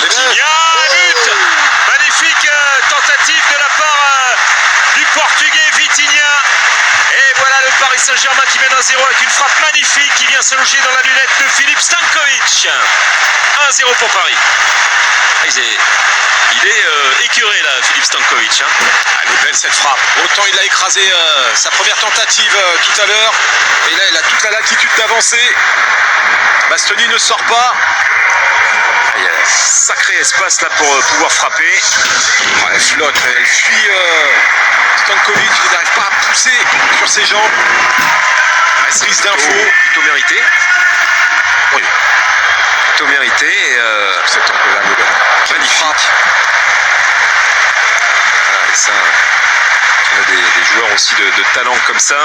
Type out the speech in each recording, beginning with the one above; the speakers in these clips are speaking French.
Vitinha, but. Magnifique tentative de la part du Portugais Vitinha. Et voilà le Paris Saint-Germain qui mène 1-0 avec une frappe magnifique qui vient se loger dans la lunette de Filip Stanković. 1-0 pour Paris. Il est écuré là, Filip Stanković. Elle est belle cette frappe. Autant il a écrasé sa première tentative tout à l'heure. Et là, il a toute la latitude d'avancer. Bastoni ne sort pas. Il y a un sacré espace là pour pouvoir frapper. Ouais, elle flotte, elle fuit Stanković qui n'arrive pas à pousser sur ses jambes. Prise d'info. Plutôt mérité. Oui. Plutôt mérité. Cet angle-là, magnifique. Voilà, et ça, on a des joueurs aussi de talent comme ça.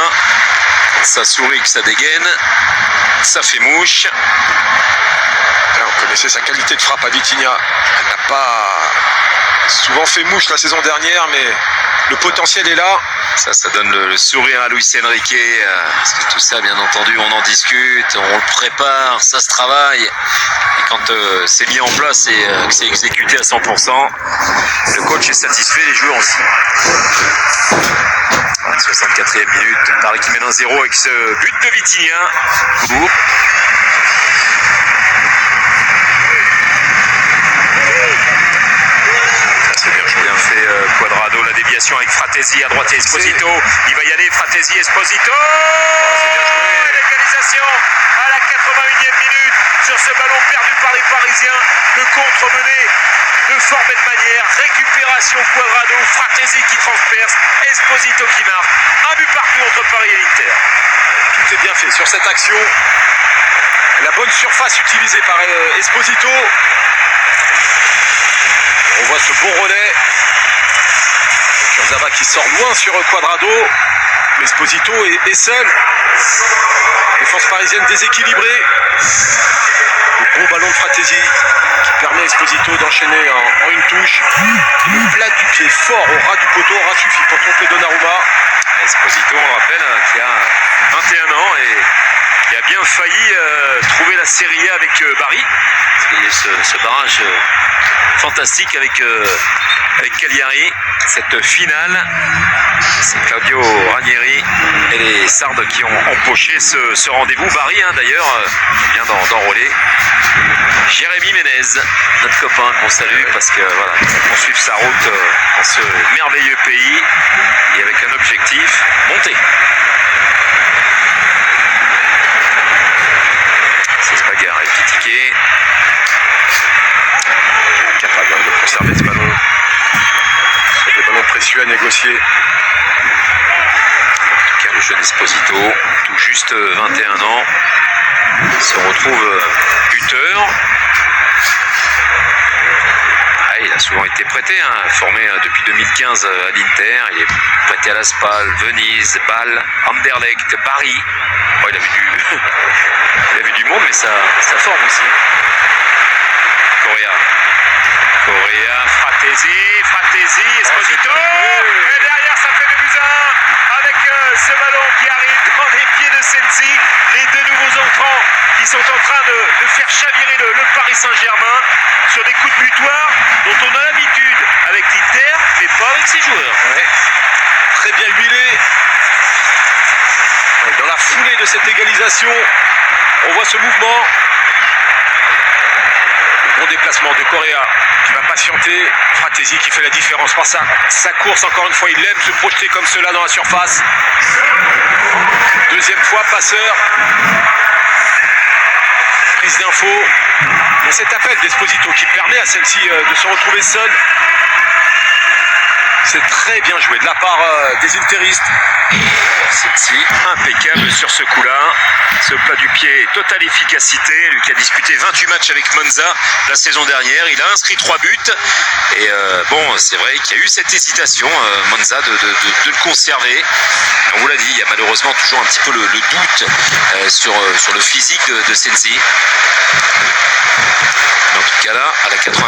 Quand ça sourit, que ça dégaine, ça fait mouche. On connaissait sa qualité de frappe à Vitinha. Elle n'a pas souvent fait mouche la saison dernière, mais le potentiel est là. Ça donne le sourire à Luis Enrique, parce que tout ça, bien entendu, on en discute, on le prépare, ça se travaille. Et quand c'est mis en place et que c'est exécuté à 100%, le coach est satisfait, les joueurs aussi. 64e minute, Paris qui mène 1-0 avec ce but de Vitinha. Bien fait Cuadrado, la déviation avec Fratesi à droite et Esposito. Il va y aller, Fratesi, Esposito. L'égalisation à la 81e minute sur ce ballon perdu par les Parisiens. Le contre mené de fort belle manière. Récupération Cuadrado, Fratesi qui transperce, Esposito qui marque. Un but partout entre Paris et l'Inter. Tout est bien fait sur cette action. La bonne surface utilisée par Esposito. On voit ce bon relais. Kurzawa qui sort loin sur Cuadrado. Esposito est seul. Défense parisienne déséquilibrée. Le gros ballon de Fratesi qui permet à Esposito d'enchaîner en une touche. Et le plat du pied fort au ras du poteau aura suffi pour tromper Donnarumma. Esposito, on le rappelle, qui a 21 ans et qui a bien failli trouver la Serie A avec Bari. Il y a ce barrage fantastique avec Cagliari. Cette finale, c'est Claudio Ranieri et les Sardes qui ont empoché ce rendez-vous. Bari, d'ailleurs, vient d'enrôler Jérémy Ménez, notre copain qu'on salue parce que voilà, on poursuit sa route dans ce merveilleux pays et avec un objectif, monter. C'est Spagar et Kitike. Capable de conserver ce ballon. C'est des ballons précieux à négocier. En tout cas, le jeune Esposito, tout juste 21 ans, se retrouve buteur. Il a souvent été prêté, formé depuis 2015 à l'Inter. Il est prêté à la Spal, Venise, Bâle, Anderlecht, Bari. Il a vu du monde, mais ça forme aussi. Correa, Fratesi, Esposito. Et derrière, ça fait 2-1 avec ce ballon qui arrive dans les pieds de Sensi. Les deux nouveaux entrants qui sont en train de faire chavirer le Paris Saint-Germain sur des coups de butoir dont on a l'habitude avec l'Inter, mais pas avec ses joueurs. Ouais. Très bien huilé. Dans la foulée de cette égalisation, on voit ce mouvement. Bon déplacement de Correa qui va patienter. Fratesi qui fait la différence par sa course. Encore une fois, il aime se projeter comme cela dans la surface. Deuxième fois, passeur. Prise d'info. Il y a cet appel d'Esposito qui permet à celle-ci de se retrouver seule. C'est très bien joué de la part des interistes. Sensi, impeccable sur ce coup-là. Ce plat du pied, totale efficacité. Lui qui a disputé 28 matchs avec Monza la saison dernière. Il a inscrit 3 buts. Et c'est vrai qu'il y a eu cette hésitation, Monza, de le conserver. On vous l'a dit, il y a malheureusement toujours un petit peu le doute sur le physique de Sensi. Mais en tout cas là, à la 80.